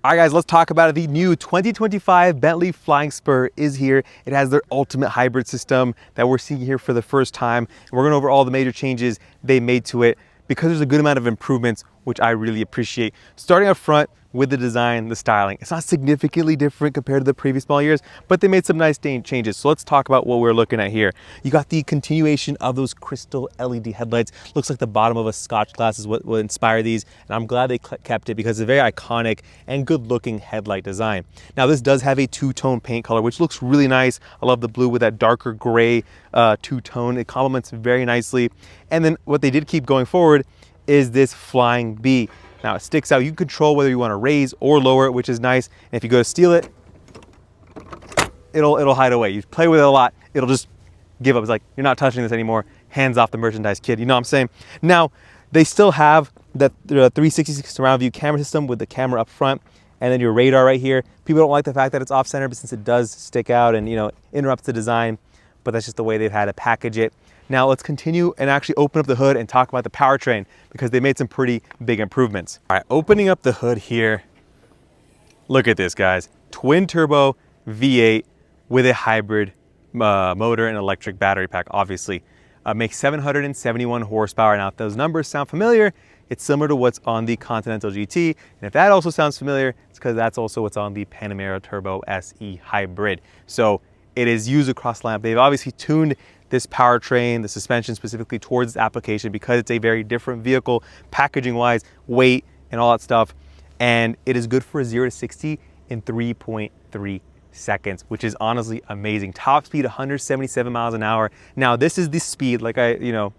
All right, guys, let's talk about it. The new 2025 Bentley Flying Spur is here. It has their ultimate hybrid system that we're seeing here for the first time. And we're going over all the major changes they made to it because there's a good amount of improvements, which I really appreciate. Starting up front with the design, the styling. It's not significantly different compared to the previous model years, but they made some nice changes. So let's talk about what we're looking at here. You got the continuation of those crystal LED headlights. Looks like the bottom of a Scotch glass is what inspired these. And I'm glad they kept it because it's a very iconic and good looking headlight design. Now this does have a two-tone paint color, which looks really nice. I love the blue with that darker gray two-tone. It complements very nicely. And then what they did keep going forward is this flying bee. Now it sticks out. You can control whether you want to raise or lower it, which is nice. And if you go to steal it, it'll hide away. You play with it a lot, it'll just give up. It's like, you're not touching this anymore. Hands off the merchandise, kid. You know what I'm saying? Now, they still have the 360 surround view camera system with the camera up front and then your radar right here. People don't like the fact that it's off center, but since it does stick out and interrupts the design, but that's just the way they've had to package it. Now let's continue and actually open up the hood and talk about the powertrain because they made some pretty big improvements. All right, opening up the hood here. Look at this, guys. Twin turbo V8 with a hybrid motor and electric battery pack, obviously. Makes 771 horsepower. Now, if those numbers sound familiar, it's similar to what's on the Continental GT. And if that also sounds familiar, it's because that's also what's on the Panamera Turbo SE Hybrid. So it is used across the lineup. They've obviously tuned this powertrain, the suspension specifically towards this application because it's a very different vehicle, packaging wise, weight, and all that stuff. And it is good for a 0 to 60 in 3.3 seconds, which is honestly amazing. Top speed 177 miles an hour. Now this is the speed, like you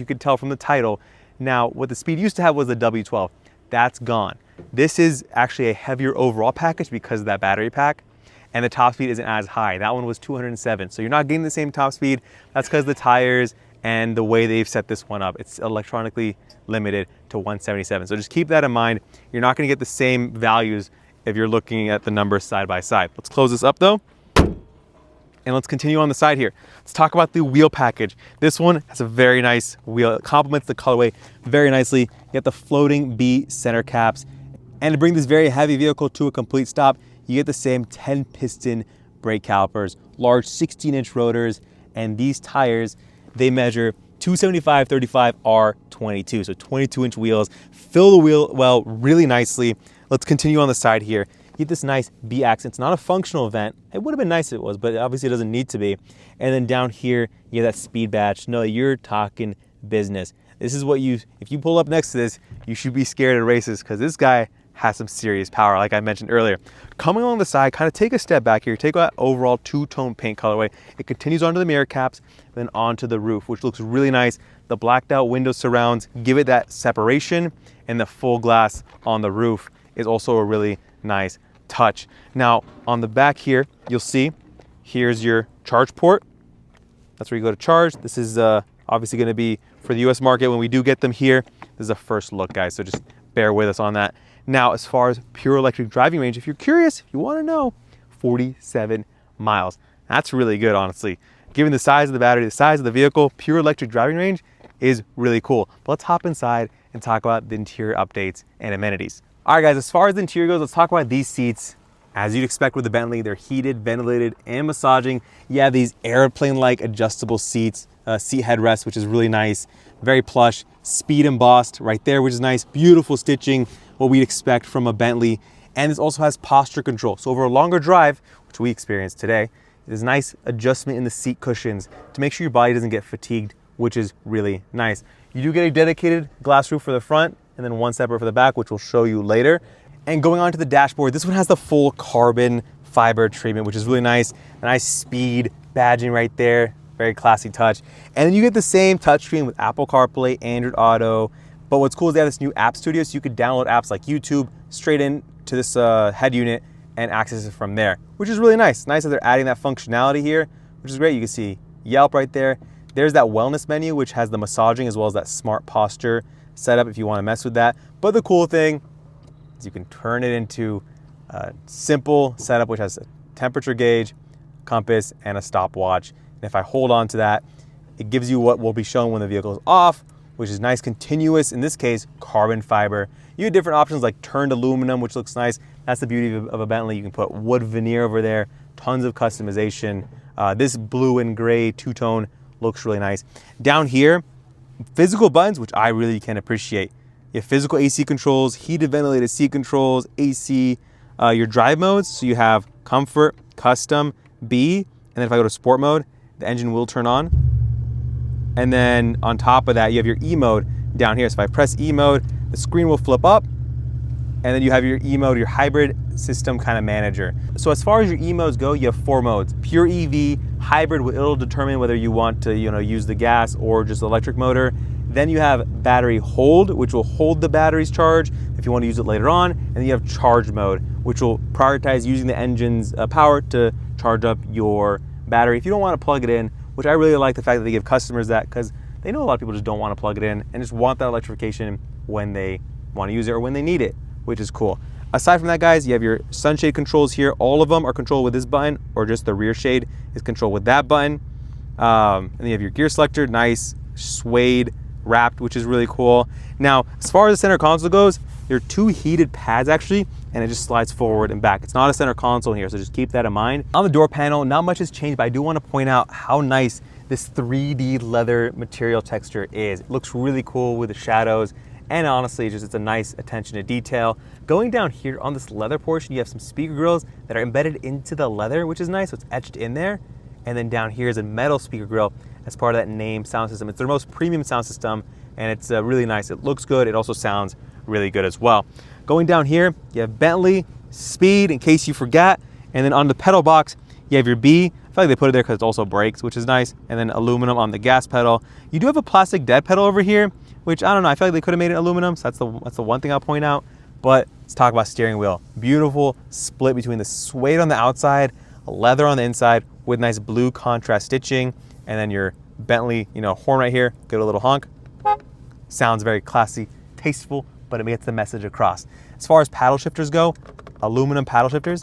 could tell from the title. Now what the speed used to have was the W12. That's gone. This is actually a heavier overall package because of that battery pack. And the top speed isn't as high. That one was 207. So you're not getting the same top speed. That's because the tires and the way they've set this one up. It's electronically limited to 177. So just keep that in mind. You're not gonna get the same values if you're looking at the numbers side by side. Let's close this up though. And let's continue on the side here. Let's talk about the wheel package. This one has a very nice wheel. It complements the colorway very nicely. You get the floating B center caps. And to bring this very heavy vehicle to a complete stop, you get the same 10-piston brake calipers, large 16-inch rotors, and these tires, they measure 275/35 R22, so 22-inch wheels. Fill the wheel well really nicely. Let's continue on the side here. You get this nice B accent. It's not a functional vent. It would have been nice if it was, but obviously it doesn't need to be. And then down here, you get that speed badge. No, you're talking business. This is what if you pull up next to this, you should be scared of races because this guy has some serious power, like I mentioned earlier. Coming along the side, kind of take a step back here, take that overall two-tone paint colorway. It continues onto the mirror caps, then onto the roof, which looks really nice. The blacked out window surrounds give it that separation, and the full glass on the roof is also a really nice touch. Now, on the back here, you'll see, here's your charge port. That's where you go to charge. This is obviously gonna be for the US market when we do get them here. This is a first look, guys, so just bear with us on that. Now, as far as pure electric driving range, if you're curious, if you want to know, 47 miles. That's really good, honestly. Given the size of the battery, the size of the vehicle, pure electric driving range is really cool. But let's hop inside and talk about the interior updates and amenities. All right, guys, as far as the interior goes, let's talk about these seats. As you'd expect with the Bentley, they're heated, ventilated, and massaging. You have these airplane-like adjustable seats, seat headrests, which is really nice. Very plush, speed embossed right there, which is nice. Beautiful stitching, what we'd expect from a Bentley. And this also has posture control. So over a longer drive, which we experienced today, there's nice adjustment in the seat cushions to make sure your body doesn't get fatigued, which is really nice. You do get a dedicated glass roof for the front and then one separate for the back, which we'll show you later. And going on to the dashboard, this one has the full carbon fiber treatment, which is really nice. A nice speed badging right there, very classy touch. And then you get the same touchscreen with Apple CarPlay, Android Auto. But what's cool is they have this new app studio, so you could download apps like YouTube straight into this head unit and access it from there, which is really nice. Nice that they're adding that functionality here, which is great. You can see Yelp right there. There's that wellness menu, which has the massaging as well as that smart posture setup if you want to mess with that. But the cool thing is you can turn it into a simple setup, which has a temperature gauge, compass, and a stopwatch. And if I hold on to that, it gives you what will be shown when the vehicle is off, which is nice, continuous, in this case, carbon fiber. You have different options like turned aluminum, which looks nice. That's the beauty of a Bentley. You can put wood veneer over there, tons of customization. This blue and gray two-tone looks really nice. Down here, physical buttons, which I really can appreciate. You have physical AC controls, heated ventilated seat controls, AC, your drive modes. So you have comfort, custom, B, and then if I go to sport mode, the engine will turn on. And then on top of that, you have your E mode down here. So if I press E mode, the screen will flip up, and then you have your E mode, your hybrid system kind of manager. So as far as your E modes go, you have 4 modes. Pure EV, hybrid, it'll determine whether you want to use the gas or just the electric motor. Then you have battery hold, which will hold the battery's charge if you want to use it later on. And then you have charge mode, which will prioritize using the engine's power to charge up your battery if you don't want to plug it in, which I really like the fact that they give customers that, because they know a lot of people just don't want to plug it in and just want that electrification when they want to use it or when they need it, which is cool. Aside from that, guys, you have your sunshade controls here. All of them are controlled with this button, or just the rear shade is controlled with that button. And then you have your gear selector, nice suede wrapped, which is really cool. Now, as far as the center console goes, there are 2 heated pads actually, and it just slides forward and back. It's not a center console here, so just keep that in mind. On the door panel, not much has changed, but I do want to point out how nice this 3D leather material texture is. It looks really cool with the shadows, and honestly, it's a nice attention to detail. Going down here on this leather portion, you have some speaker grills that are embedded into the leather, which is nice, so it's etched in there. And then down here is a metal speaker grill as part of that name sound system. It's their most premium sound system, and it's really nice. It looks good. It also sounds really good as well. Going down here, you have Bentley, speed, in case you forgot. And then on the pedal box, you have your B. I feel like they put it there because it also brakes, which is nice. And then aluminum on the gas pedal. You do have a plastic dead pedal over here, which I don't know. I feel like they could have made it aluminum, so that's the one thing I'll point out. But let's talk about steering wheel. Beautiful split between the suede on the outside, leather on the inside, with nice blue contrast stitching, and then your Bentley, horn right here. Give it a little honk. Sounds very classy, tasteful, but it gets the message across. As far as paddle shifters go, aluminum paddle shifters,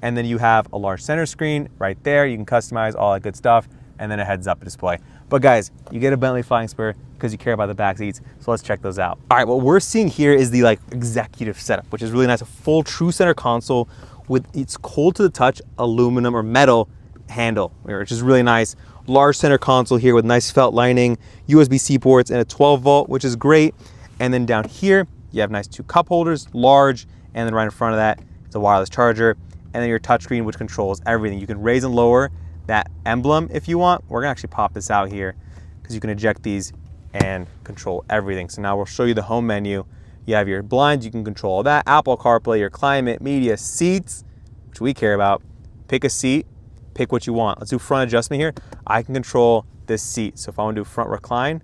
and then you have a large center screen right there. You can customize all that good stuff, and then a heads-up display. But guys, you get a Bentley Flying Spur because you care about the back seats, so let's check those out. All right, what we're seeing here is the executive setup, which is really nice. A full true center console with its cold to the touch aluminum or metal handle, which is really nice. Large center console here with nice felt lining, USB-C ports, and a 12 volt, which is great. And then down here, you have nice 2 cup holders, large, and then right in front of that, it's a wireless charger. And then your touchscreen, which controls everything. You can raise and lower that emblem if you want. We're gonna actually pop this out here because you can eject these and control everything. So now we'll show you the home menu. You have your blinds, you can control all that. Apple CarPlay, your climate, media, seats, which we care about. Pick a seat, pick what you want. Let's do front adjustment here. I can control this seat. So if I want to do front recline,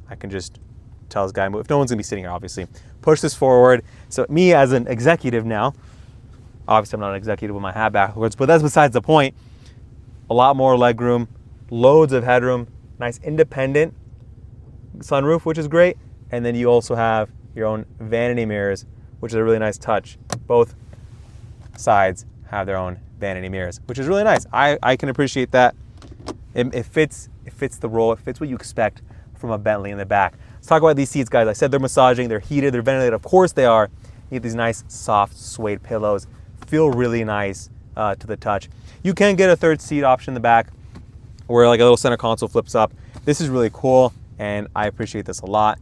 I can just tell this guy move. If no one's gonna be sitting here, obviously. Push this forward. So me as an executive now, obviously I'm not an executive with my hat backwards, but that's besides the point. A lot more legroom, loads of headroom, nice independent sunroof, which is great. And then you also have your own vanity mirrors, which is a really nice touch. Both sides have their own vanity mirrors, which is really nice. I can appreciate that. It fits the role. It fits what you expect from a Bentley in the back. Let's talk about these seats, guys. I said they're massaging, they're heated, they're ventilated. Of course they are. You get these nice, soft, suede pillows. Feel really nice to the touch. You can get a third seat option in the back where a little center console flips up. This is really cool, and I appreciate this a lot.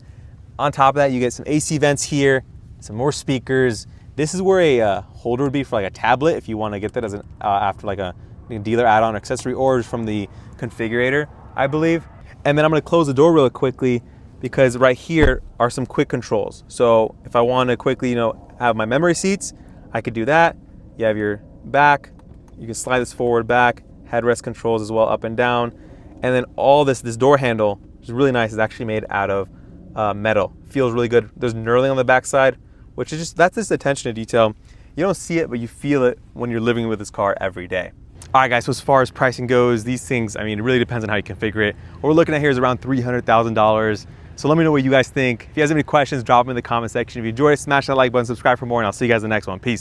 On top of that, you get some AC vents here, some more speakers. This is where a holder would be for a tablet if you want to get that as an after a dealer add-on accessory, or from the configurator, I believe. And then I'm going to close the door really quickly because right here are some quick controls. So if I want to quickly, have my memory seats, I could do that. You have your back. You can slide this forward, back, headrest controls as well, up and down. And then all this door handle, which is really nice, is actually made out of metal. Feels really good. There's knurling on the back side, which is that's just attention to detail. You don't see it, but you feel it when you're living with this car every day. All right, guys, so as far as pricing goes, these things, it really depends on how you configure it. What we're looking at here is around $300,000. So let me know what you guys think. If you guys have any questions, drop them in the comment section. If you enjoyed it, smash that like button, subscribe for more, and I'll see you guys in the next one. Peace.